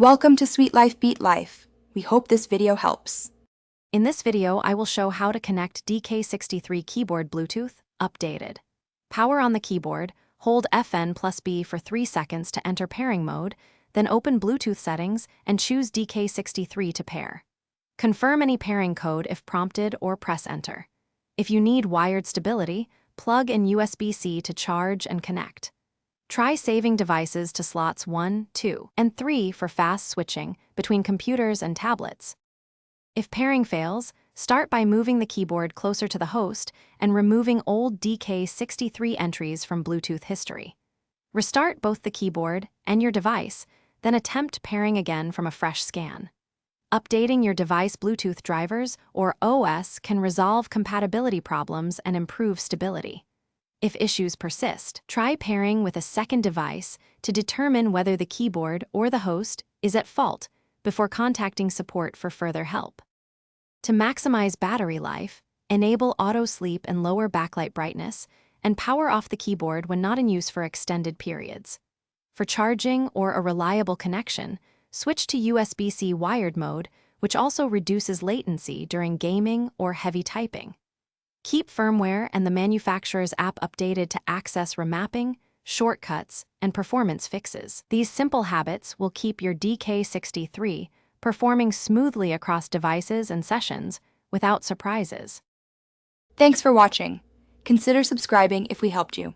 Welcome to Sweet Life Beat Life. We hope this video helps. In this video, I will show how to connect Dk63 keyboard Bluetooth, updated. Power on the keyboard, hold FN+B for 3 seconds to enter pairing mode, then open Bluetooth settings and choose Dk63 to pair. Confirm any pairing code if prompted or press enter. If you need wired stability, plug in USB-C to charge and connect. Try saving devices to slots 1, 2, and 3 for fast switching between computers and tablets. If pairing fails, start by moving the keyboard closer to the host and removing old Dk63 entries from Bluetooth history. Restart both the keyboard and your device, then attempt pairing again from a fresh scan. Updating your device Bluetooth drivers or OS can resolve compatibility problems and improve stability. If issues persist, try pairing with a second device to determine whether the keyboard or the host is at fault before contacting support for further help. To maximize battery life, enable auto sleep and lower backlight brightness, and power off the keyboard when not in use for extended periods. For charging or a reliable connection, switch to USB-C wired mode, which also reduces latency during gaming or heavy typing. Keep firmware and the manufacturer's app updated to access remapping, shortcuts, and performance fixes. These simple habits will keep your Dk63 performing smoothly across devices and sessions without surprises. Thanks for watching. Consider subscribing if we helped you.